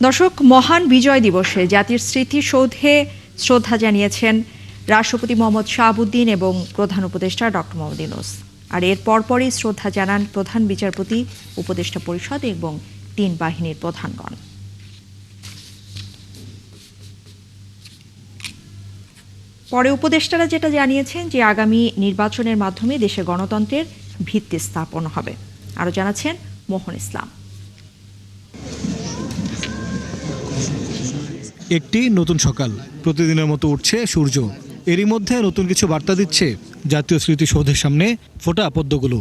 দর্শক, মহান বিজয় দিবসে জাতির স্মৃতিসৌধে শ্রদ্ধা জানিয়েছেন রাষ্ট্রপতি মোহাম্মদ শাহাবুদ্দিন এবং প্রধান উপদেষ্টা ডক্টর মোহাম্মদ ইউনূস। আর এর পরপরই শ্রদ্ধা জানান প্রধান বিচারপতি, উপদেষ্টা পরিষদ এবং ৩ বাহিনীর প্রধানগণ। পরে উপদেষ্টারা যেটা জানিয়েছেন যে আগামী নির্বাচনের মাধ্যমে দেশে গণতন্ত্রের ভিত্তি স্থাপন হবে। আরও জানাচ্ছেন মোহন ইসলাম। একটি নতুন সকাল, প্রতিদিনের মতো উঠছে সূর্য। এরই মধ্যে নতুন কিছু বার্তা দিচ্ছে জাতীয় স্মৃতিসৌধের সামনে ফোটা পদ্মগুলো।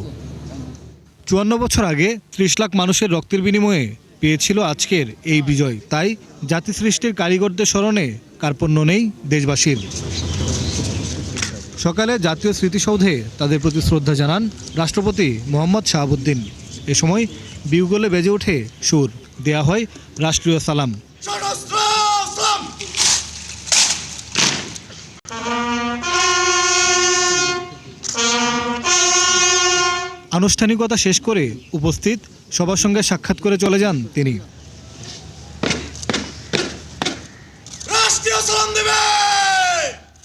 ৫৪ বছর আগে ৩০ লাখ মানুষের রক্তের বিনিময়ে পেয়েছিল আজকের এই বিজয়। তাই জাতি সৃষ্টির কারিগরদের স্মরণে কার্পণ্য নেই দেশবাসীর। সকালে জাতীয় স্মৃতিসৌধে তাদের প্রতি শ্রদ্ধা জানান রাষ্ট্রপতি মোহাম্মদ শাহাবুদ্দিন। এ সময় বিউগলে বেজে ওঠে সুর, দেয়া হয় রাষ্ট্রীয় সালাম। আনুষ্ঠানিকতা শেষ করে উপস্থিত সবার সঙ্গে সাক্ষাৎ করে চলে যান তিনি।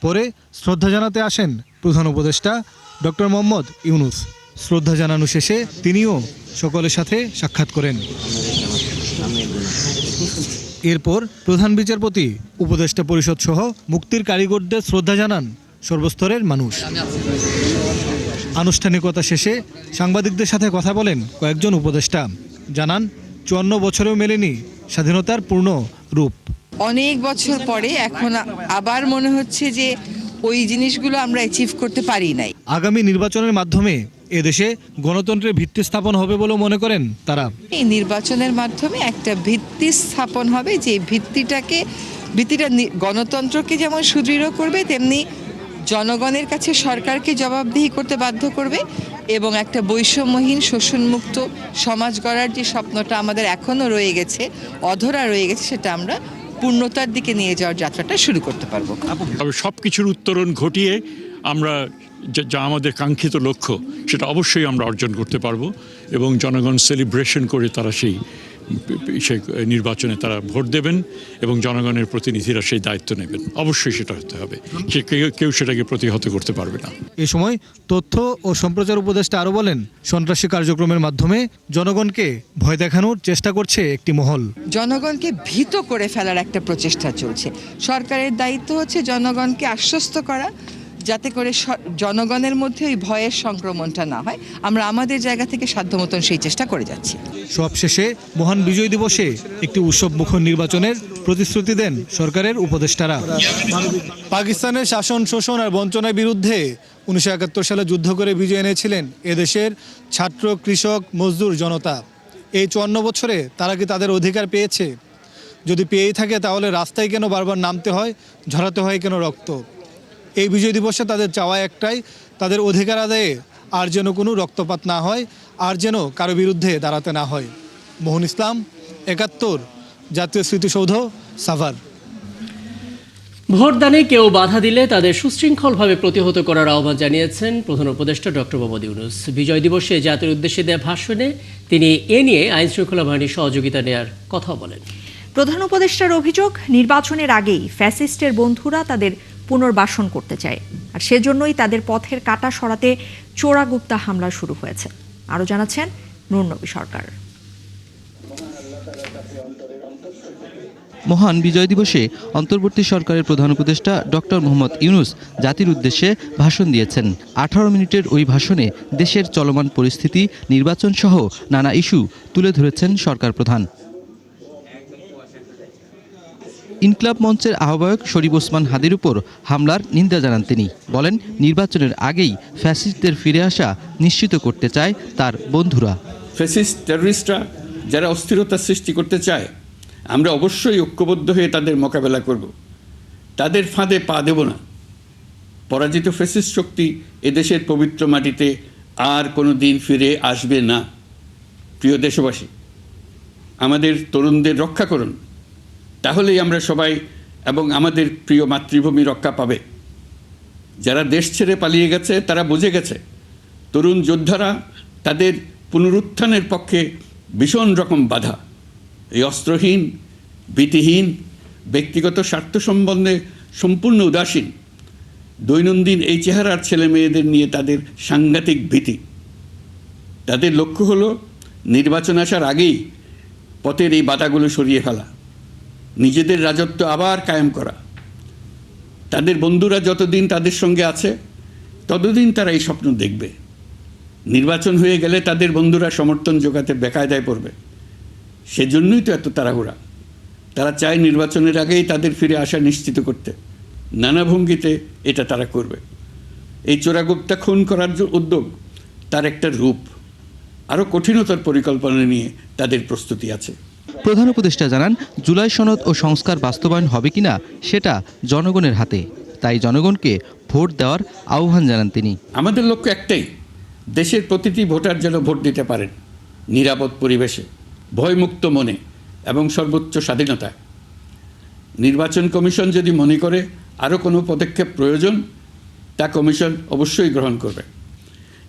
পরে শ্রদ্ধা জানাতে আসেন প্রধান উপদেষ্টা ডক্টর মোহাম্মদ ইউনূস। শ্রদ্ধা জানানো শেষে তিনিও সকলের সাথে সাক্ষাৎ করেন। এরপর প্রধান বিচারপতি, উপদেষ্টা পরিষদ সহ মুক্তির কারিগরদের শ্রদ্ধা জানান সর্বস্তরের মানুষ। আনুষ্ঠানিকতা শেষে সাংবাদিকদের সাথে কথা বলেন কয়েকজন উপদেষ্টা। জানান ৫৪ বছরেও মেলেনি স্বাধীনতার পূর্ণ রূপ। অনেক বছর পরে এখন আবার মনে হচ্ছে যে ওই জিনিসগুলো আমরা অ্যাচিভ করতে পারি নাই। আগামী নির্বাচনের মাধ্যমে এদেশে গণতন্ত্রের ভিত্তি স্থাপন হবে বলে মনে করেন তারা। এই নির্বাচনের মাধ্যমে একটা ভিত্তি স্থাপন হবে, যে ভিত্তিটা গণতন্ত্রকে যেমন সুদৃঢ় করবে, তেমনি জনগণের কাছে সরকারকে জবাবদিহি করতে বাধ্য করবে এবং একটা বৈষম্যহীন শোষণমুক্ত সমাজ গড়ার যে স্বপ্নটা আমাদের এখনও রয়ে গেছে, অধরা রয়ে গেছে, সেটা আমরা পূর্ণতার দিকে নিয়ে যাওয়ার যাত্রাটা শুরু করতে পারবো। সব কিছুর উত্তরণ ঘটিয়ে আমরা যা আমাদের কাঙ্ক্ষিত লক্ষ্য সেটা অবশ্যই আমরা অর্জন করতে পারবো এবং জনগণ সেলিব্রেশন করে তারা সেই নির্বাচনে তারা ভোট দেবেন এবং জনগণের প্রতিনিধিরা সেই দায়িত্ব নেবেন। অবশ্যই সেটা হতে হবে, কেউ সেটাকে প্রতিহত করতে পারবে না। এ সময় তথ্য ও সম্প্রচার উপদেষ্টা আরও বলেন, সন্ত্রাসী কার্যক্রমের মাধ্যমে জনগণকে ভয় দেখানোর চেষ্টা করছে একটি মহল। জনগণকে ভীত করে ফেলার একটা প্রচেষ্টা চলছে। সরকারের দায়িত্ব হচ্ছে জনগণকে আশ্বস্ত করা, যাতে করে জনগণের মধ্যে ওই ভয়ের সংক্রমণটা না হয়। আমরা আমাদের জায়গা থেকে সাধ্যমতন সেই চেষ্টা করে যাচ্ছি। সবশেষে মহান বিজয় দিবসে একটি উৎসবমুখর নির্বাচনের প্রতিশ্রুতি দেন সরকারের উপদেষ্টারা। পাকিস্তানের শাসন, শোষণ আর বঞ্চনার বিরুদ্ধে 1971 সালে যুদ্ধ করে বিজয় এনেছিলেন এদেশের ছাত্র, কৃষক, মজদুর জনতা। এই 54 বছরে তারা কি তাদের অধিকার পেয়েছে? যদি পেয়েই থাকে, তাহলে রাস্তায় কেন বারবার নামতে হয়, ঝরাতে হয় কেন রক্ত? এই বিজয় দিবসে তাদের চাওয়া একটাই, তাদের অধিকার আদায়ে আর যেন কোনো রক্তপাত না হয়, আর যেন কারো বিরুদ্ধে দাঁড়াতে না হয়। মোহন ইসলাম, ৭১, জাতীয় স্মৃতিসৌধ, সাভার। ভোটদানে কেউ বাধা দিলে তাদের সুশৃঙ্খলভাবে প্রতিহত করার আহ্বান জানিয়েছেন প্রধান উপদেষ্টা ডক্টর মোহাম্মদ ইউনূস। বিজয় দিবসে জাতির উদ্দেশ্যে দেয়া ভাষণে তিনি এ নিয়ে আইন শৃঙ্খলা বাহিনীর সহযোগিতা নেয়ার কথা বলেন। প্রধান উপদেষ্টার অভিযোগ, নির্বাচনের আগেই ফ্যাসিস্টের বন্ধুরা তাদের পুনর্বাসন করতে চায়, আর সেজন্যই তাদের পথের কাঁটা সরাতে চোরাগুপ্তা হামলা শুরু হয়েছে। আরও জানাচ্ছেন নুরনবী সরকার। মহান বিজয় দিবসে অন্তর্বর্তী সরকারের প্রধান উপদেষ্টা ডক্টর মোহাম্মদ ইউনূস জাতির উদ্দেশ্যে ভাষণ দিয়েছেন। 18 মিনিটের ওই ভাষণে দেশের চলমান পরিস্থিতি, নির্বাচন সহ নানা ইস্যু তুলে ধরেছেন সরকার প্রধান। ইনকলাব মঞ্চের আহ্বায়ক শরীফ ওসমান হাদির উপর হামলার নিন্দা জানান তিনি। বলেন, নির্বাচনের আগেই ফ্যাসিস্টদের ফিরে আসা নিশ্চিত করতে চায় তার বন্ধুরা। ফ্যাসিস্ট টেররিস্টরা যারা অস্থিরতা সৃষ্টি করতে চায়, আমরা অবশ্যই ঐক্যবদ্ধ হয়ে তাদের মোকাবেলা করব। তাদের ফাঁদে পা দেব না। পরাজিত ফ্যাসিস্ট শক্তি এদেশের পবিত্র মাটিতে আর কোনো দিন ফিরে আসবে না। প্রিয় দেশবাসী, আমাদের তরুণদের রক্ষা করুন, তাহলেই আমরা সবাই এবং আমাদের প্রিয় মাতৃভূমি রক্ষা পাবে। যারা দেশ ছেড়ে পালিয়ে গেছে তারা বুঝে গেছে তরুণ যোদ্ধারা তাদের পুনরুত্থানের পক্ষে ভীষণ রকম বাধা। এই অস্ত্রহীন ভীতিহীন, ব্যক্তিগত স্বার্থ সম্বন্ধে সম্পূর্ণ উদাসীন, দৈনন্দিন এই চেহারার ছেলে মেয়েদের নিয়ে তাদের সাংঘাতিক ভীতি। তাদের লক্ষ্য হলো নির্বাচন আসার আগেই পথের এই বাধাগুলো সরিয়ে ফেলা, নিজেদের রাজত্ব আবার কায়েম করা। তাদের বন্ধুরা যতদিন তাদের সঙ্গে আছে ততদিন তারা এই স্বপ্ন দেখবে। নির্বাচন হয়ে গেলে তাদের বন্ধুরা সমর্থন জোগাতে বেকায়দায় পড়বে। সেজন্যই তো এত তাড়াহুড়া। তারা চায় নির্বাচনের আগেই তাদের ফিরে আসা নিশ্চিত করতে। নানা ভঙ্গিতে এটা তারা করবে। এই চোরাগুপ্তা খুন করার যে উদ্যোগ, তার একটা রূপ। আরও কঠিনতর পরিকল্পনা নিয়ে তাদের প্রস্তুতি আছে। প্রধান উপদেষ্টা জানান, জুলাই সনদ ও সংস্কার বাস্তবায়ন হবে কিনা সেটা জনগণের হাতে। তাই জনগণকে ভোট দেওয়ার আহ্বান জানান তিনি। আমাদের লক্ষ্য একটাই, দেশের প্রতিটি ভোটার যেন ভোট দিতে পারেন নিরাপদ পরিবেশে, ভয়মুক্ত মনে এবং সর্বোচ্চ স্বাধীনতায়। নির্বাচন কমিশন যদি মনে করে আরও কোনো পদক্ষেপ প্রয়োজন, তা কমিশন অবশ্যই গ্রহণ করবে।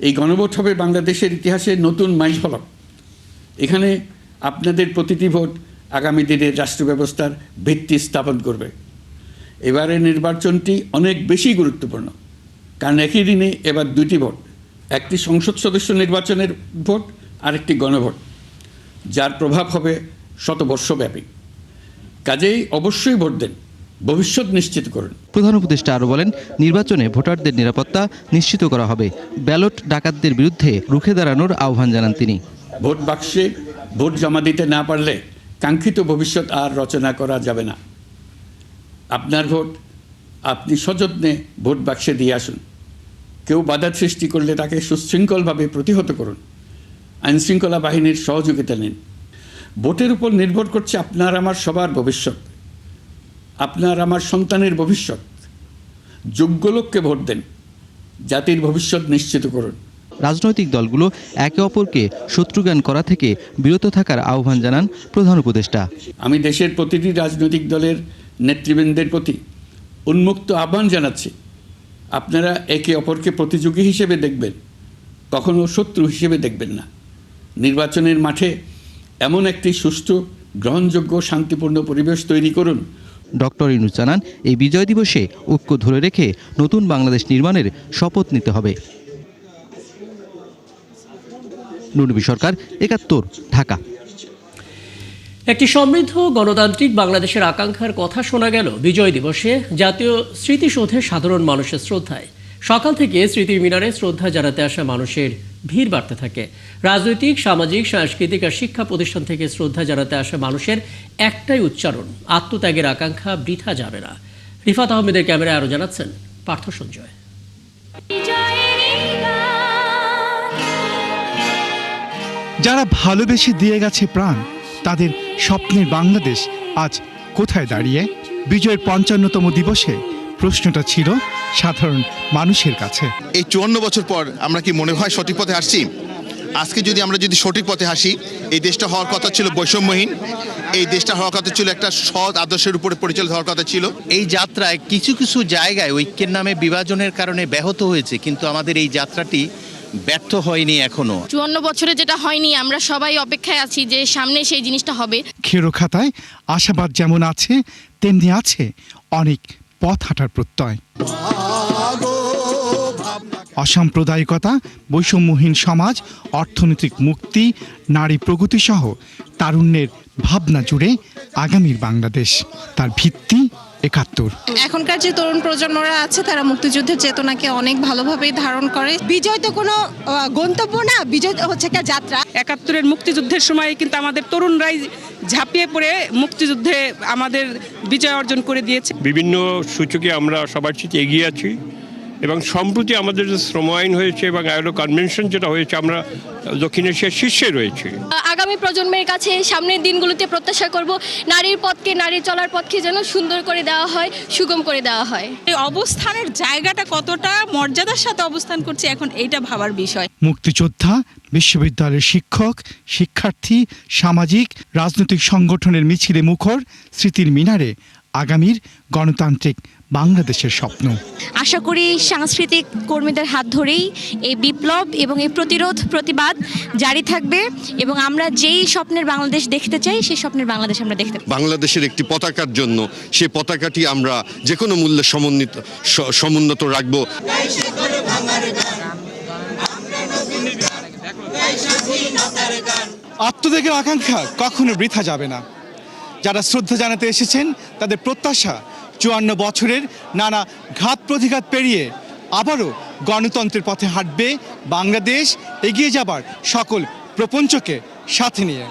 এই গণভোট হবে বাংলাদেশের ইতিহাসে নতুন মাইলফলক। এখানে আপনাদের প্রতিটি ভোট আগামী দিনের রাষ্ট্র ব্যবস্থার ভিত্তি স্থাপন করবে। এবারের নির্বাচনটি অনেক বেশি গুরুত্বপূর্ণ, কারণ একই দিনে এবার দুটি ভোট, একটি সংসদ সদস্য নির্বাচনের ভোট আর একটি গণভোট, যার প্রভাব হবে শতবর্ষব্যাপী। কাজেই অবশ্যই ভোট দেন, ভবিষ্যৎ নিশ্চিত করুন। প্রধান উপদেষ্টা আরও বলেন, নির্বাচনে ভোটারদের নিরাপত্তা নিশ্চিত করা হবে। ব্যালট ডাকাতদের বিরুদ্ধে রুখে দাঁড়ানোর আহ্বান জানান তিনি। ভোট বাক্সে ভোট জমা দিতে না পারলে কাঙ্ক্ষিত ভবিষ্যৎ আর রচনা করা যাবে না। আপনার ভোট আপনি সযত্নে ভোট বাক্সে দিয়ে আসুন। কেউ বাধা সৃষ্টি করলে তাকে সুশৃঙ্খলভাবে প্রতিহত করুন। আইনশৃঙ্খলা বাহিনীর সহযোগিতা নিন। ভোটের উপর নির্ভর করছে আপনার আমার সবার ভবিষ্যৎ, আপনার আমার সন্তানের ভবিষ্যৎ। যোগ্য লোককে ভোট দেন, জাতির ভবিষ্যৎ নিশ্চিত করুন। রাজনৈতিক দলগুলো একে অপরকে শত্রুজ্ঞান করা থেকে বিরত থাকার আহ্বান জানান প্রধান উপদেষ্টা। আমি দেশের প্রতিটি রাজনৈতিক দলের নেতৃবৃন্দের প্রতি উন্মুক্ত আহ্বান জানাচ্ছি, আপনারা একে অপরকে প্রতিযোগী হিসেবে দেখবেন, কখনো শত্রু হিসেবে দেখবেন না। নির্বাচনের মাঠে এমন একটি সুষ্ঠু, গ্রহণযোগ্য, শান্তিপূর্ণ পরিবেশ তৈরি করুন। ডক্টর ইউনূস জানান, এই বিজয় দিবসে ঐক্য ধরে রেখে নতুন বাংলাদেশ নির্মাণের শপথ নিতে হবে। নুনবী সরকার, ৭১, ঢাকা। একটি সমৃদ্ধ গণতান্ত্রিক বাংলাদেশের আকাঙ্ক্ষার কথা শোনা গেল বিজয় দিবসে জাতীয় স্মৃতিসৌধে সাধারণ মানুষের শ্রদ্ধায়। সকাল থেকে স্মৃতির মিনারে শ্রদ্ধা জানাতে আসা মানুষের ভিড় বাড়তে থাকে। রাজনৈতিক, সামাজিক, সাংস্কৃতিক আর শিক্ষা প্রতিষ্ঠান থেকে শ্রদ্ধা জানাতে আসা মানুষের একটাই উচ্চারণ, আত্মত্যাগের আকাঙ্ক্ষা বৃথা যাবে না। রিফাত আহমেদের ক্যামেরায় আরও জানাচ্ছেন পার্থ সঞ্জয়। যারা ভালোবেসে দিয়ে গেছে প্রাণ, তাদের স্বপ্নের বাংলাদেশ আজ কোথায় দাঁড়িয়ে? বিজয়ের ৫৫তম দিবসে প্রশ্নটা ছিল সাধারণ মানুষের কাছে। এই ৫৪ বছর পর আমরা কি মনে হয় সঠিক পথে আসছি? আজকে আমরা যদি সঠিক পথে আসি, এই দেশটা হওয়ার কথা ছিল বৈষম্যহীন, এই দেশটা হওয়ার কথা ছিল একটা সৎ আদর্শের উপরে পরিচালিত হওয়ার কথা ছিল। এই যাত্রায় কিছু কিছু জায়গায় ঐক্যের নামে বিভাজনের কারণে ব্যাহত হয়েছে, কিন্তু আমাদের এই যাত্রাটি ব্যর্থ হয়নি এখনো। ৫৪ বছরে যেটা হয়নি, আমরা সবাই অপেক্ষায় আছি যে সামনে সেই জিনিসটা হবে। খেরো খাতায় আশাবাদ যেমন আছে, তেমনি আছে অনেক পথ হাঁটার প্রত্যয়। অসাম্প্রদায়িকতা, বৈষম্যহীন সমাজ, অর্থনৈতিক মুক্তি, নারী প্রগতি সহ তারুণ্যের ভাবনা জুড়ে আগামীর বাংলাদেশ, তার ভিত্তি ৭১। এখনকার যে তরুণ প্রজন্মরা আছে, তারা মুক্তিযুদ্ধের চেতনাকে অনেক ভালোভাবেই ধারণ করে। বিজয় তো কোনো গন্তব্য না, বিজয় হচ্ছে একটা যাত্রা। ৭১-এর মুক্তিযুদ্ধের সময় কিন্তু আমাদের তরুণরাই ঝাঁপিয়ে পড়ে মুক্তিযুদ্ধে আমাদের বিজয় অর্জন করে দিয়েছে। বিভিন্ন সূচকে আমরা সবার চেয়ে এগিয়ে আছি, এবং সম্প্রতি আমাদের যে শ্রম আইন হয়েছে এবং আইএলও কনভেনশন যেটা হয়েছে, আমরা দক্ষিণ এশিয়ার শীর্ষে রয়েছে। আগামী প্রজন্মের কাছে সামনের দিনগুলোতে প্রত্যাশা করব নারীর পথকে, নারীর চলার পথকে যেন সুন্দর করে দেওয়া হয়, সুগম করে দেওয়া হয়। এই অবস্থানের জায়গাটা কতটা মর্যাদার সাথে অবস্থান করছে, এখন এইটা ভাবার বিষয়। মুক্তিযোদ্ধা, বিশ্ববিদ্যালয়ের শিক্ষক, শিক্ষার্থী, সামাজিক, রাজনৈতিক সংগঠনের মিছিলে মুখর স্মৃতির মিনারে আগামীর গণতান্ত্রিক বাংলাদেশের স্বপ্ন। আশা করি সাংস্কৃতিক কর্মীদের হাত ধরেই এই বিপ্লব এবং এই প্রতিবাদ জারি থাকবে এবং আমরা যেই স্বপ্নের বাংলাদেশ দেখতে চাই সেই স্বপ্নের বাংলাদেশ আমরা দেখতে পাই। বাংলাদেশের একটি পতাকার জন্য সেই পতাকাটি আমরা যে কোনো মূল্যে সমুন্নত রাখব। আত্মত্যাগের আকাঙ্ক্ষা কখনো বৃথা যাবে না। যারা শ্রদ্ধা জানাতে এসেছেন তাদের প্রত্যাশা 54 বছরের নানা ঘাত প্রতিঘাত পেরিয়ে আবারও গণতন্ত্রের পথে হাঁটবে বাংলাদেশ, এগিয়ে যাবার সকল প্রপঞ্চকে সাথে নিয়ে।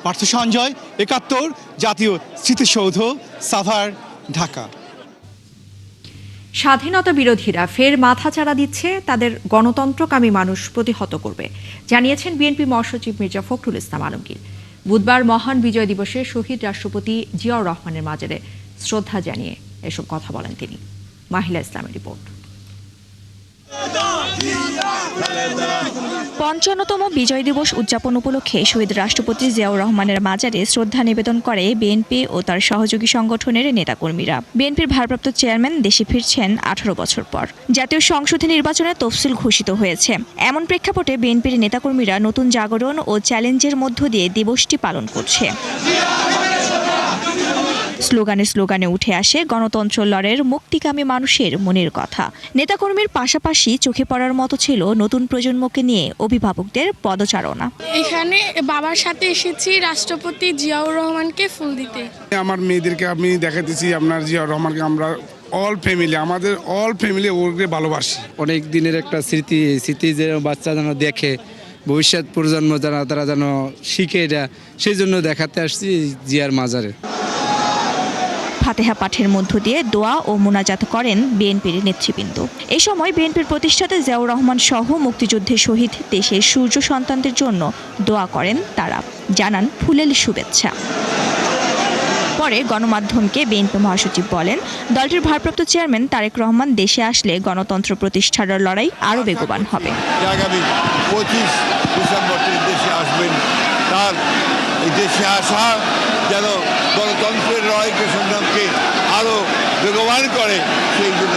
পার্থ সঞ্জয়, ৭১, জাতীয় স্মৃতিসৌধ, সাভার, ঢাকা। স্বাধীনতা বিরোধীরা ফের মাথাচাড়া দিচ্ছে, তাদের গণতন্ত্রকামী মানুষ প্রতিহত করবে, জানিয়েছেন বিএনপি মহাসচিব মির্জা ফখরুল ইসলাম আলমগীর। বুধবার মহান বিজয় দিবসে শহীদ রাষ্ট্রপতি জিয়াউর রহমানের মাজারে শ্রদ্ধা জানিয়ে এসব কথা বলেন তিনি। মাহিলা ইসলামের রিপোর্ট। ৫৫তম বিজয় দিবস উদযাপন উপলক্ষে শহীদ রাষ্ট্রপতি জিয়াউর রহমানের মাজারে শ্রদ্ধা নিবেদন করে বিএনপি ও তার সহযোগী সংগঠনের নেতাকর্মীরা। বিএনপির ভারপ্রাপ্ত চেয়ারম্যান দেশে ফিরছেন 18 বছর পর। জাতীয় সংসদে নির্বাচনের তফসিল ঘোষিত হয়েছে। এমন প্রেক্ষাপটে বিএনপির নেতাকর্মীরা নতুন জাগরণ ও চ্যালেঞ্জের মধ্য দিয়ে দিবসটি পালন করছে। স্লোগানে উঠে আসে গণতন্ত্র লড়াইয়ের মুক্তিকামী মানুষের মনের কথা। নেতাকর্মীর পাশাপাশি চোখে পড়ার মতো ছিল নতুন প্রজন্মকে নিয়ে অভিভাবকদের পদচারণা। এখানে বাবার সাথে এসেছি রাষ্ট্রপতি জিয়াউর রহমানকে ফুল দিতে। আমার মেয়েদেরকে আমি দেখাতেছি আপনার জিয়াউর রহমানকে আমরা আমাদের অল ফ্যামিলি ওকে ভালোবাসি। অনেক দিনের একটা স্মৃতি যে বাচ্চা যেন দেখে, ভবিষ্যৎ প্রজন্ম যারা তারা যেন শিখে, এটা সেই জন্য দেখাতে আসছি জিয়ার মাজারে। ফাতেহা পাঠের মধ্য দিয়ে দোয়া ও মোনাজাত করেন বিএনপির নেতৃবৃন্দ। এই সময় বিএনপির প্রতিষ্ঠাতা জিয়াউর রহমান সহ মুক্তিযুদ্ধে শহীদ দেশের সূর্য সন্তানদের জন্য দোয়া করেন তারা, জানান ফুলেল শুভেচ্ছা। পরে গণমাধ্যমকে বিএনপি মহাসচিব বলেন, দলটির ভারপ্রাপ্ত চেয়ারম্যান তারেক রহমান দেশে আসলে গণতন্ত্র প্রতিষ্ঠার লড়াই আরও বেগবান হবে। আগামী 25 ডিসেম্বর দেশে আসবেন, তার দেশে আসা যেন গণতন্ত্রের লড়াইকে সংগ্রামকে আরো বেগবান করে, সেই জন্য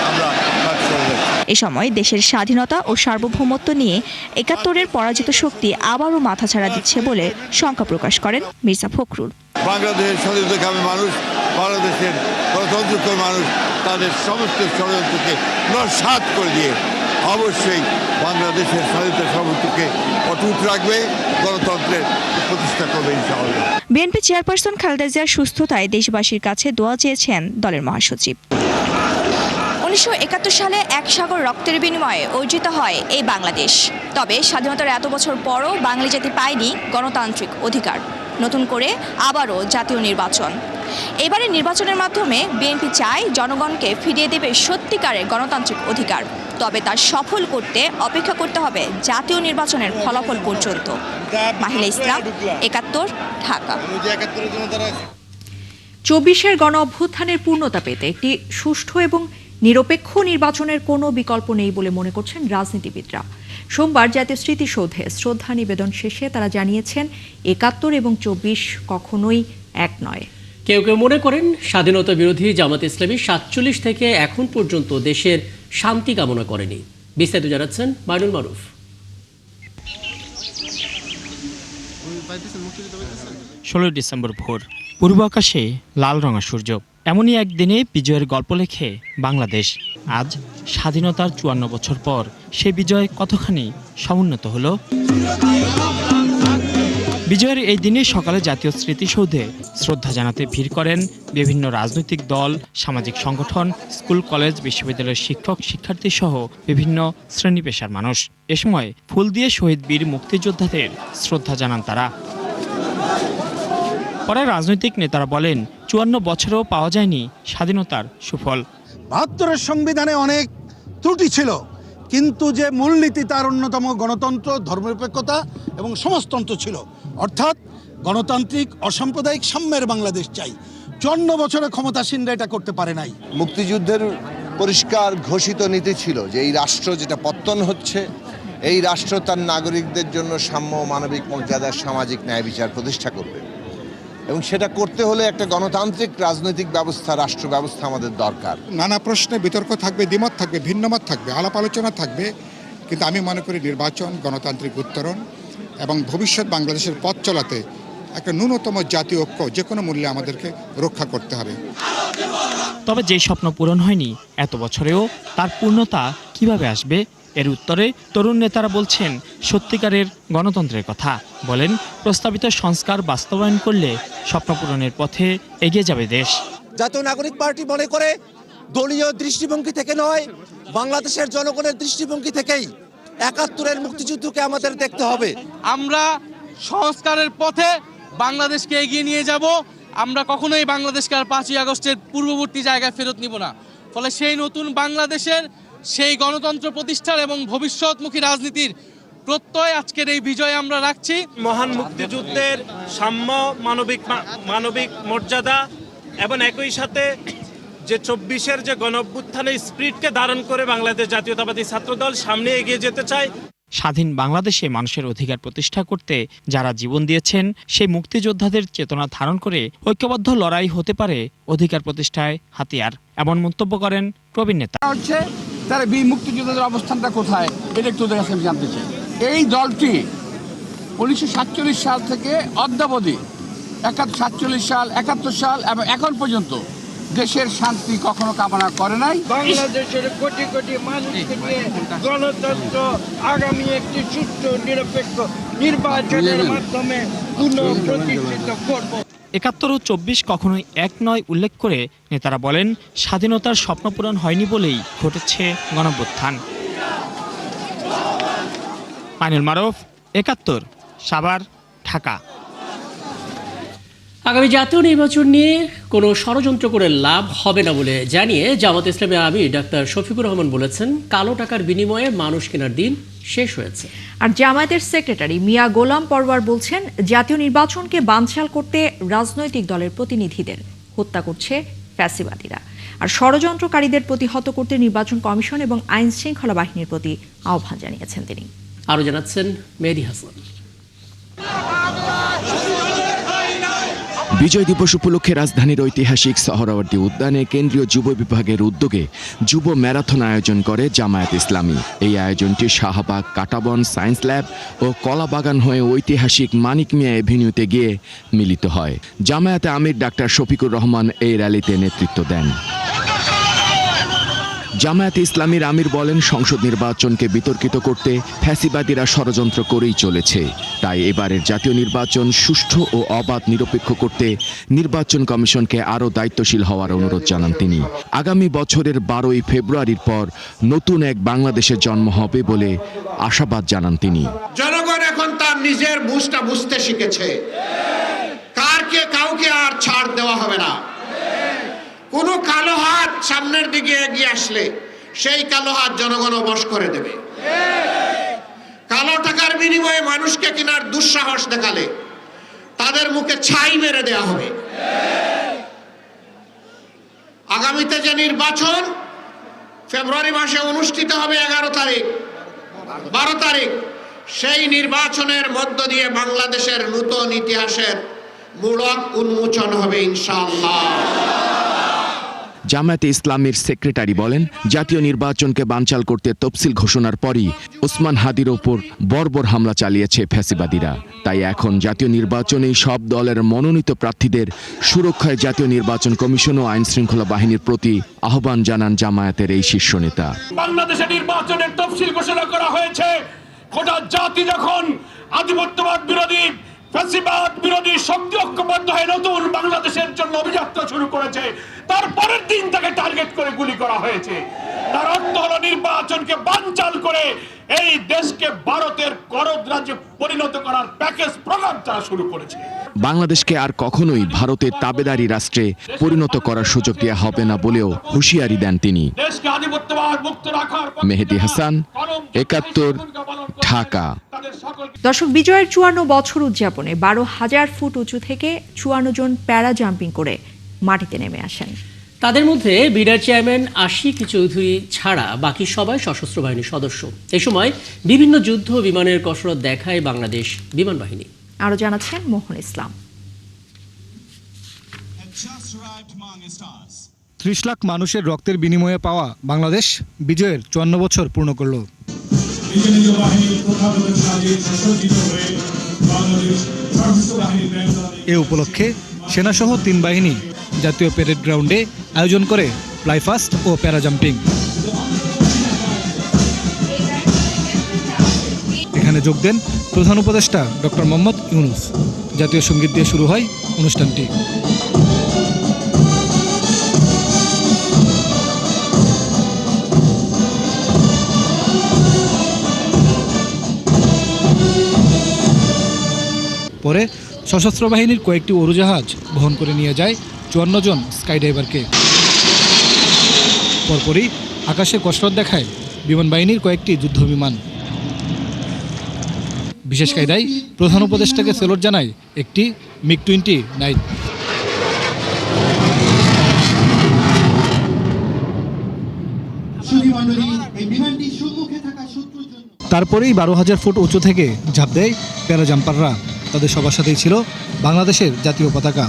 আমরা কাজ করে যাচ্ছি। এ সময় দেশের স্বাধীনতা ও সার্বভৌমত্ব নিয়ে ৭১-এর পরাজিত শক্তি আবারও মাথাছাড়া দিচ্ছে বলে শঙ্কা প্রকাশ করেন মির্জা ফখরুল। বাংলাদেশের স্বাধীনতাকামী মানুষ, বাংলাদেশের গণতন্ত্র মানুষ তাদের সমস্ত ষড়যন্ত্রকে নস্যাৎ করে দিয়ে অবশ্যই বাংলাদেশের স্বাধীনতা সার্বভৌমত্বকে অটুট রাখবে, গণতন্ত্রের প্রতিষ্ঠা করবে ইনশাআল্লাহ। বিএনপি চেয়ারপারসন খালেদা জিয়ার সুস্থতায় দেশবাসীর কাছে দোয়া চেয়েছেন দলের মহাসচিব। 1971 সালে এক সাগর রক্তের বিনিময়ে অর্জিত হয় এই বাংলাদেশ। তবে স্বাধীনতার এত বছর পরও বাঙালি জাতি পায়নি গণতান্ত্রিক অধিকার। নতুন করে আবারও জাতীয় নির্বাচন। এবারে নির্বাচনের মাধ্যমে বিএনপি চায় জনগণকে ফিরিয়ে দেবে সত্যিকারের গণতান্ত্রিক অধিকার। তবে তা সফল করতে অপেক্ষা করতে হবে জাতীয় নির্বাচনের ফলাফল পর্যন্ত। মাহিলা ইসলাম, ৭১, ঢাকা। ২৪-এর গণ অভ্যুত্থানের পূর্ণতা পেতে একটি সুষ্ঠু এবং নিরপেক্ষ নির্বাচনের কোনো বিকল্প নেই বলে মনে করছেন রাজনীতিবিদরা। সোমবার জাতীয় স্মৃতিসৌধে শ্রদ্ধা নিবেদন শেষে তারা জানিয়েছেন ৭১ এবং ২৪ কখনোই এক নয়। কেউ কেউ মনে করেন স্বাধীনতা বিরোধী জামাত ইসলামী ৪৭ থেকে এখন পর্যন্ত দেশের শান্তি কামনা করেনি। বিস্তারিত জানাচ্ছেন মাইনুল মারুফ। ১৬ ডিসেম্বর ভোর, পূর্ব আকাশে লাল রঙা সূর্য। এমনই একদিনে বিজয়ের গল্প লেখে বাংলাদেশ। আজ স্বাধীনতার ৫৪ বছর পর সে বিজয় কতখানি সমুন্নত হলো। বিজয়ের এই দিনে সকালে জাতীয় স্মৃতিসৌধে শ্রদ্ধা জানাতে ভিড় করেন বিভিন্ন রাজনৈতিক দল, সামাজিক সংগঠন, স্কুল, কলেজ, বিশ্ববিদ্যালয়ের শিক্ষক, শিক্ষার্থী সহ বিভিন্ন শ্রেণী পেশার মানুষ। এ সময় ফুল দিয়ে শহীদ বীর মুক্তিযোদ্ধাদের শ্রদ্ধা জানান তারা। পরে রাজনৈতিক নেতারা বলেন, ৫৪ বছরেও পাওয়া যায়নি স্বাধীনতার সুফল। ৭২-এর সংবিধানে অনেক ত্রুটি ছিল, কিন্তু যে মূলনীতি তার অন্যতম গণতন্ত্র, ধর্মনিরপেক্ষতা এবং সমাজতন্ত্র ছিল। অর্থাৎ গণতান্ত্রিক অসাম্প্রদায়িক সাম্যের বাংলাদেশ চাই। ৫৪ বছরে ক্ষমতাসীনরা এটা করতে পারে নাই। মুক্তিযুদ্ধের পরিষ্কার ঘোষিত নীতি ছিল যে এই রাষ্ট্র যেটা পত্তন হচ্ছে, এই রাষ্ট্র তার নাগরিকদের জন্য সাম্য, মানবিক মর্যাদার, সামাজিক ন্যায় বিচার প্রতিষ্ঠা করবে। এবং সেটা করতে হলে একটা গণতান্ত্রিক রাজনৈতিক ব্যবস্থা, রাষ্ট্র ব্যবস্থা আমাদের দরকার। নানা প্রশ্নে বিতর্ক থাকবে, দ্বিমত থাকবে, ভিন্নমত থাকবে, আলাপ আলোচনা থাকবে, কিন্তু আমি মনে করি নির্বাচন, গণতান্ত্রিক উত্তরণ এবং ভবিষ্যৎ বাংলাদেশের পথ চলাতে একটা ন্যূনতম জাতীয় ঐক্য যে কোনো মূল্যে আমাদেরকে রক্ষা করতে হবে। তবে যে স্বপ্ন পূরণ হয়নি এত বছরেও তার পূর্ণতা কিভাবে আসবে, এর উত্তরে তরুণ নেতারা বলছেন সত্যিকারের গণতন্ত্রের কথা। বলেন প্রস্তাবিত সংস্কার বাস্তবায়ন করলে স্বপ্ন পূরণের পথে এগিয়ে যাবে দেশ। জাতীয় নাগরিক পার্টি মনে করে দলীয় দৃষ্টিভঙ্গি থেকে নয়, বাংলাদেশের জনগণের দৃষ্টিভঙ্গি থেকেই ৭১-এর মুক্তিযুদ্ধকে আমাদের দেখতে হবে। আমরা সংস্কারের পথে বাংলাদেশকে এগিয়ে নিয়ে যাব। আমরা কখনোই বাংলাদেশকে আর ৫ই আগস্টের পূর্ববর্তী জায়গায় ফেরত নিব না। ফলে সেই নতুন বাংলাদেশের, সেই গণতন্ত্র প্রতিষ্ঠার এবং ভবিষ্যৎমুখী রাজনীতির প্রত্যয় আজকের এই বিজয় আমরা রাখছি। মহান মুক্তিযুদ্ধের সাম্য, মানবিক মর্যাদা এবং একই সাথে যে ২৪-এর যে গণঅভ্যুত্থানের স্পিরিটকে ধারণ করে বাংলাদেশ জাতীয়তাবাদী ছাত্রদল সামনে এগিয়ে যেতে চায়। স্বাধীন বাংলাদেশে মানুষের অধিকার প্রতিষ্ঠা করতে যারা জীবন দিয়েছেন সেই মুক্তিযোদ্ধাদের চেতনা ধারণ করে ঐক্যবদ্ধ লড়াই হতে পারে অধিকার প্রতিষ্ঠায় হাতিয়ার, এমন মন্তব্য করেন প্রবীণ নেতা। হচ্ছে তার মুক্তিযোদ্ধাদের অবস্থানটা কোথায়, এটা একটু কাছে আমি জানতে চাই। এই দলটি 1947 সাল থেকে অদ্যাবধি 47 সাল, 71 সাল এবং এখন পর্যন্ত দেশের শান্তি কখনো কামনা করে নাই। বাংলাদেশের কোটি কোটি মানুষকে নিয়ে গণতন্ত্র আগামী একটি সুষ্ঠু নিরপেক্ষ নির্বাচনের মাধ্যমে পুনঃপ্রতিষ্ঠিত করব। ৭১ ও ২৪ কখনোই এক নয় উল্লেখ করে নেতারা বলেন স্বাধীনতার স্বপ্ন পূরণ হয়নি বলেই ঘটেছে গণঅভ্যুত্থান। মাইনুল মারুফ, ৭১, সাভার, ঢাকা। আগামী জাতীয় নির্বাচন নিয়ে কোনো ষড়যন্ত্র করে লাভ হবে না বলে জানিয়ে জামাত ইসলামী আমির ডাক্তার শফিকুর রহমান বলেছেন, কালো টাকার বিনিময়ে মানুষ কেনার দিন শেষ হয়েছে। আর জামায়াতের সেক্রেটারি মিয়া গোলাম পরওয়ার বলছেন, জাতীয় নির্বাচনকে বানচাল করতে রাজনৈতিক দলের প্রতিনিধিদের হত্যা করছে ফ্যাসিবাদীরা। আর ষড়যন্ত্রকারীদের প্রতিহত করতে নির্বাচন কমিশন এবং আইন শৃঙ্খলা বাহিনীর প্রতি আহ্বান জানিয়েছেন তিনি। আরও জানাচ্ছেন মেহেদী হাসান। বিজয় দিবস উপলক্ষে রাজধানীর ঐতিহাসিক সোহরাওয়ার্দী উদ্যানে কেন্দ্রীয় যুব বিভাগের উদ্যোগে যুব ম্যারাথন আয়োজন করে জামায়াত ইসলামী। এই আয়োজনটি শাহবাগ, কাটাবন, সায়েন্স ল্যাব ও কলাবাগান হয়ে ঐতিহাসিক মানিক মিয়া এভিনিউতে গিয়ে মিলিত হয়। জামায়াতে আমির ডাক্তার শফিকুর রহমান এই র্যালিতে নেতৃত্ব দেন। জামায়াতে ইসলামীর আমির বলেন, সংসদ নির্বাচনকে বিতর্কিত করতে ফ্যাসিবাদীরা ষড়যন্ত্র করেই চলেছে। তাই এবারের জাতীয় নির্বাচন সুষ্ঠু ও অবাধ নিরপেক্ষ করতে নির্বাচন কমিশনকে আরও দায়িত্বশীল হওয়ার অনুরোধ জানান তিনি। আগামী বছরের 12ই ফেব্রুয়ারির পর নতুন এক বাংলাদেশের জন্ম হবে বলে আশাবাদ জানান তিনি। জনগণ এখন তার নিজের বুঝটা বুঝতে শিখেছে, কাউকে আর ছাড় দেওয়া হবে না। কোনো কালো হাত সামনের দিকে এগিয়ে আসলে সেই কালো হাত জনগণ বশ করে দেবে। কালো টাকার বিনিময়ে মানুষকে কেনার দুঃসাহস দেখালে তাদের মুখে ছাই মেরে দেওয়া হবে। আগামীতে যে নির্বাচন ফেব্রুয়ারি মাসে অনুষ্ঠিত হবে 11 তারিখ, 12 তারিখ, সেই নির্বাচনের মধ্য দিয়ে বাংলাদেশের নতুন ইতিহাসের মূলক উন্মোচন হবে ইনশাআল্লাহ। জামায়াতে ইসলামীর সেক্রেটারি বলেন, জাতীয় নির্বাচনকে বানচাল করতে তফসিল ঘোষণার পরই ওসমান হাদির ওপর বর্বর হামলা চালিয়েছে ফ্যাসিবাদীরা। তাই এখন জাতীয় নির্বাচনেই সব দলের মনোনীত প্রার্থীদের সুরক্ষায় জাতীয় নির্বাচন কমিশন ও আইন শৃঙ্খলা বাহিনীর প্রতি আহ্বান জানান জামায়াতের এই শীর্ষ নেতা। বাংলাদেশে নির্বাচনের তফসিল ঘোষণা করা হয়েছে। গোটা জাতি যখন আধিপত্যবাদ বিরোধী, ফ্যাসিবাদ বিরোধী শক্তি ঐক্যবদ্ধ হয়ে নতুন বাংলাদেশের জন্য অভিযাত্রা শুরু করেছে, তারপরের দিন তাকে টার্গেট করে গুলি করা হয়েছে। তার অর্থ হলো নির্বাচনকে বানচাল করে এই দেশকে ভারতের করদ রাজ্যে পরিণত করার প্যাকেজ প্রোগ্রাম তারা শুরু করেছে। বাংলাদেশকে আর কখনোই ভারতের তাবেদারি রাষ্ট্রে পরিণত করার সুযোগ দেওয়া হবে না বলেও হুঁশিয়ারি দেন তিনি। দেশকে আধিপত্যবাদ মুক্ত রাখার মেহেদী হাসান, ৭১, ঢাকা। দর্শক, বিজয়ের ৫৪ বছর উদযাপনে ১২,০০০ ফুট উঁচু থেকে ৫৪ জন প্যারা জাম্পিং করে মাটিতে নেমে আসেন। তাদের মধ্যে বিডার চেয়ারম্যান আশিক চৌধুরী ছাড়া বাকি সবাই সশস্ত্র বাহিনীর সদস্য। এই সময় বিভিন্ন যুদ্ধ বিমানের কসরত দেখায় বাংলাদেশ বিমান বাহিনী। আরো জানাচ্ছেন মোহন ইসলাম। 30 লাখ মানুষের রক্তের বিনিময়ে পাওয়া বাংলাদেশ বিজয়ের 54 বছর পূর্ণ করল। এ উপলক্ষে সেনাসহ 3 বাহিনী জাতীয় প্যারেড গ্রাউন্ডে আয়োজন করে ফ্লাইফাস্ট ও প্যারাজাম্পিং। এখানে যোগ দেন প্রধান উপদেষ্টা ডক্টর মোহাম্মদ ইউনূস। জাতীয় সঙ্গীত দিয়ে শুরু হয় অনুষ্ঠানটি। পরে সশস্ত্র বাহিনীর কয়েকটি উড়োজাহাজ বহন করে নিয়ে যায় 54 জন স্কাইডাইভারকে। পরপরই আকাশে কসরত দেখায় বিমান বাহিনীর কয়েকটি যুদ্ধবিমান। বিশেষ কায়দায় প্রধান উপদেষ্টাকে সেলুট জানায় একটি MiG-29। তারপরেই 12,000 ফুট উঁচু থেকে ঝাঁপ দেয় প্যারাজাম্পাররা। তাদের সবার সাথেই ছিল বাংলাদেশের জাতীয় পতাকা।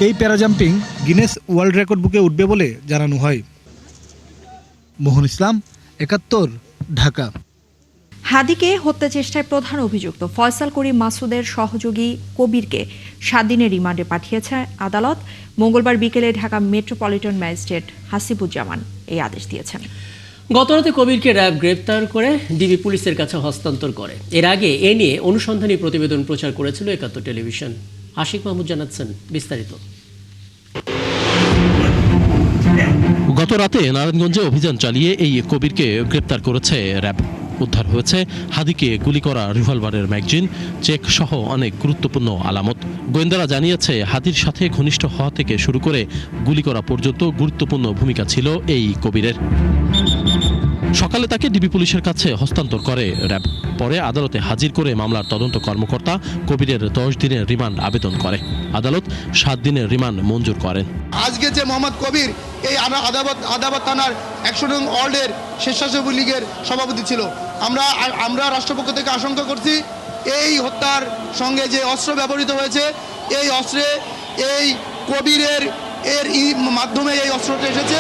এই প্যারাজাম্পিং গিনেস ওয়ার্ল্ড রেকর্ড বুকে উঠবে বলে জানানো হয়। মোহন ইসলাম, 71, ঢাকা। হাদিকে হত্যা চেষ্টায় প্রধান অভিযুক্ত ফয়সাল করিম মাসুদের সহযোগী কবিরকে 7 দিনের রিমান্ডে পাঠিয়েছে আদালত। মঙ্গলবার বিকেলে ঢাকা মেট্রোপলিটন ম্যাজিস্ট্রেট হাসিবুজ্জামান এই আদেশ দিয়েছেন। গতরাতে কবিরকে র্যাব গ্রেপ্তার করে ডিবি পুলিশের কাছে হস্তান্তর করে। এর আগে এ নিয়ে অনুসন্ধানী প্রতিবেদন প্রচার করেছিল 71 টেলিভিশন। আশিক মাহমুদ জানাচ্ছেন বিস্তারিত। গত রাতে নারায়ণগঞ্জে অভিযান চালিয়ে এই কবিরকে গ্রেপ্তার করেছে র্যাব। উদ্ধার হয়েছে হাদিকে গুলি করা রিভলভারের ম্যাগজিন, চেক সহ অনেক গুরুত্বপূর্ণ আলামত। গোয়েন্দারা জানিয়েছে হাদির সাথে ঘনিষ্ঠ হওয়া থেকে শুরু করে গুলি করা পর্যন্ত গুরুত্বপূর্ণ ভূমিকা ছিল এই কবিরের। সকালে তাকে ডিবি পুলিশের কাছে হস্তান্তর করে র্যাব। পরে আদালতে হাজির করে মামলার তদন্ত কর্মকর্তা কবিরের 10 দিনের রিমান্ড আবেদন করে। আদালত 7 দিনের রিমান্ড মঞ্জুর করেন। আজকে যে মোহাম্মদ কবির এই আদাবাদ থানার 100 নং ওয়ার্ডের স্বেচ্ছাসেবক লীগের সভাপতি ছিল। আমরা রাষ্ট্রপক্ষ থেকে আশঙ্কা করছি এই হত্যার সঙ্গে যে অস্ত্র ব্যবহৃত হয়েছে, এই অস্ত্রে এই কবিরের মাধ্যমে এই অস্ত্রটা এসেছে।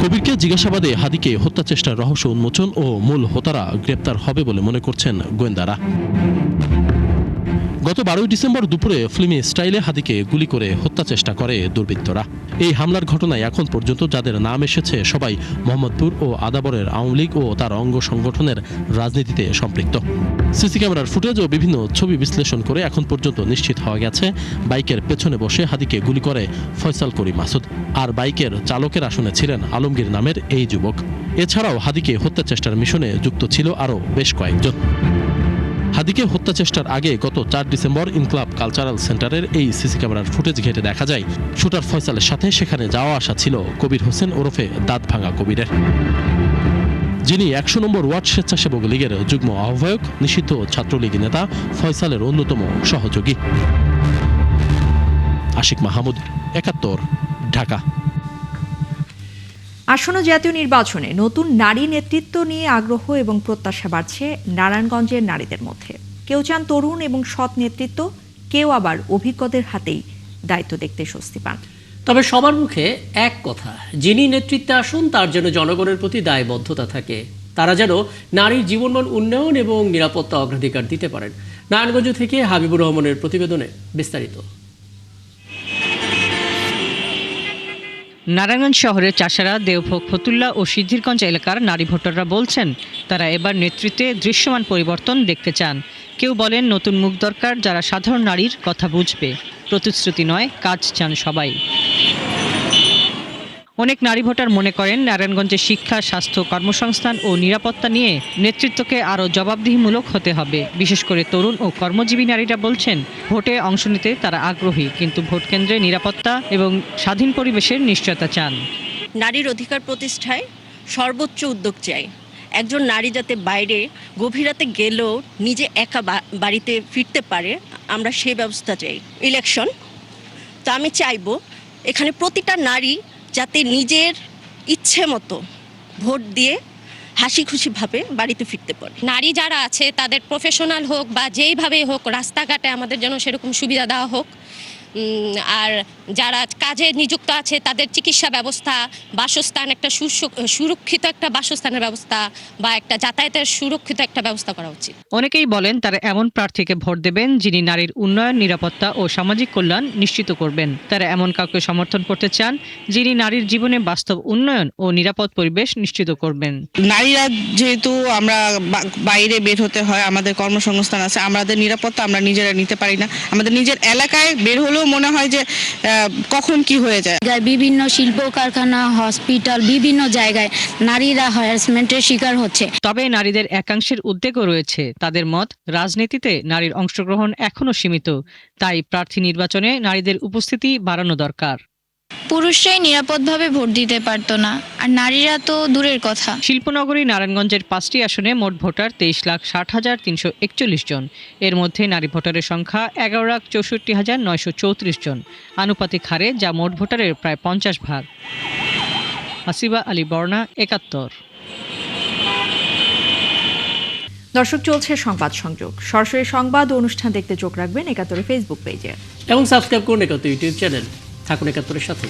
কবিরকে জিজ্ঞাসাবাদে হাদিকে হত্যা চেষ্টার রহস্য উন্মোচন ও মূল হোতারা গ্রেপ্তার হবে বলে মনে করছেন গোয়েন্দারা। গত 12 ডিসেম্বর দুপুরে ফিল্মি স্টাইলে হাদিকে গুলি করে হত্যা চেষ্টা করে দুর্বৃত্তরা। এই হামলার ঘটনায় এখন পর্যন্ত যাদের নাম এসেছে সবাই মোহাম্মদপুর ও আদাবরের আওয়ামী লীগ ও তার অঙ্গ সংগঠনের রাজনীতিতে সম্পৃক্ত। সিসি ক্যামেরার ফুটেজ ও বিভিন্ন ছবি বিশ্লেষণ করে এখন পর্যন্ত নিশ্চিত হওয়া গেছে বাইকের পেছনে বসে হাদিকে গুলি করে ফয়সাল করিম মাসুদ, আর বাইকের চালকের আসনে ছিলেন আলমগীর নামের এই যুবক। এছাড়াও হাদিকে হত্যা চেষ্টার মিশনে যুক্ত ছিল আরও বেশ কয়েকজন। হাদিকে হত্যা চেষ্টার আগে গত 4 ডিসেম্বর ইনকলাব কালচারাল সেন্টারের এই সিসি ক্যামেরার ফুটেজ ঘেঁটে দেখা যায় শুটার ফয়সালের সাথে সেখানে যাওয়া আসা ছিল কবির হোসেন ওরফে দাঁত ভাঙা কবিরের, যিনি 100 নম্বর ওয়ার্ড স্বেচ্ছাসেবক লীগের যুগ্ম আহ্বায়ক, নিষিদ্ধ ছাত্রলীগ নেতা ফয়সালের অন্যতম সহযোগী। আশিক মাহমুদ, 71, ঢাকা। আসন্ন জাতীয় নির্বাচনে নতুন নারী নেতৃত্ব নিয়ে আগ্রহ এবং প্রত্যাশা বাড়ছে নারায়ণগঞ্জের নারীদের মধ্যে। কেউ চান তরুণ এবং সৎ নেতৃত্ব, কেউ আবার অভিজ্ঞদের হাতেই দায়িত্ব দেখতে স্বস্তি পান। তবে সবার মুখে এক কথা, যিনি নেতৃত্বে আসুন তার যেন জনগণের প্রতি দায়বদ্ধতা থাকে। তারা যেন নারীর জীবনমান উন্নয়ন এবং নিরাপত্তা অগ্রাধিকার দিতে পারেন। নারায়ণগঞ্জ থেকে হাবিবুর রহমানের প্রতিবেদনে বিস্তারিত। নারায়ণগঞ্জ শহরের চাষারা, দেওভোগ, ফতুল্লা ও সিদ্ধিরগঞ্জ এলাকার নারী ভোটাররা বলছেন তারা এবার নেতৃত্বে দৃশ্যমান পরিবর্তন দেখতে চান। কেউ বলেন নতুন মুখ দরকার, যারা সাধারণ নারীর কথা বুঝবে। প্রতিশ্রুতি নয়, কাজ চান সবাই। অনেক নারী ভোটার মনে করেন নারায়ণগঞ্জের শিক্ষা, স্বাস্থ্য, কর্মসংস্থান ও নিরাপত্তা নিয়ে নেতৃত্বকে আরও জবাবদিহিমূলক হতে হবে। বিশেষ করে তরুণ ও কর্মজীবী নারীরা বলছেন ভোটে অংশ নিতে তারা আগ্রহী, কিন্তু ভোট কেন্দ্রে নিরাপত্তা এবং স্বাধীন পরিবেশের নিশ্চয়তা চান। নারীর অধিকার প্রতিষ্ঠায় সর্বোচ্চ উদ্যোগ চাই। একজন নারী যাতে বাইরে গভীর রাতে গেলেও নিজে একা বাড়িতে ফিরতে পারে, আমরা সেই ব্যবস্থা চাই। ইলেকশন তো আমি চাইব এখানে প্রতিটা নারী যাতে নিজের ইচ্ছে মতো ভোট দিয়ে হাসি খুশিভাবে বাড়িতে ফিরতে পারে। নারী যারা আছে তাদের প্রফেশনাল হোক বা যেইভাবে হোক রাস্তাঘাটে আমাদের যেন সেরকম সুবিধা দেওয়া হোক। আর যারা কাজে নিযুক্ত আছে তাদের চিকিৎসা ব্যবস্থা, বাসস্থান, একটা সুরক্ষিত একটা বাসস্থানের ব্যবস্থা বা একটা যাতায়াতের সুরক্ষিত একটা ব্যবস্থা করা উচিত। অনেকেই বলেন তারা এমন প্রার্থীকে ভোট দেবেন যিনি নারীর উন্নয়ন, নিরাপত্তা ও সামাজিক কল্যাণ নিশ্চিত করবেন। তারা এমন কাউকে সমর্থন করতে চান যিনি নারীর জীবনে বাস্তব উন্নয়ন ও নিরাপদ পরিবেশ নিশ্চিত করবেন। নারীরা যেহেতু আমরা বাইরে বের হতে হয়, আমাদের কর্মসংস্থান আছে, আমাদের নিরাপত্তা আমরা নিজেরা নিতে পারি না। আমাদের নিজের এলাকায় বের হলেও মনে হয় যে কখন কি হয়ে যায়। বিভিন্ন শিল্প কারখানা, হসপিটাল, বিভিন্ন জায়গায় নারীরা হ্যারাসমেন্টের শিকার হচ্ছে। তবে নারীদের একাংশের উদ্বেগও রয়েছে। তাদের মত, রাজনীতিতে নারীর অংশগ্রহণ এখনো সীমিত, তাই প্রার্থী নির্বাচনে নারীদের উপস্থিতি বাড়ানো দরকার। পুরুষরাই নিরাপদভাবে ভোট দিতে পারতো না, আর নারীরা তো দূরের কথা। শিল্পনগরী নারায়ণগঞ্জের 5টি আসনে মোট ভোটার 23,60,341 জন। এর মধ্যে নারী ভোটারের সংখ্যা 11,64,934 জন। আনুপাতিক হারে যা মোট ভোটারের প্রায় 50 ভাগ। হাসিবা আলী বর্ণা, 71। দর্শক, চলছে সংবাদ সংযোগ। সরাসরি সংবাদ ও অনুষ্ঠান দেখতে চোখ রাখবেন 71 ফেসবুক পেজে এবং সাবস্ক্রাইব করুন 71 ইউটিউব চ্যানেল। থাকুন 71-এর সাথে।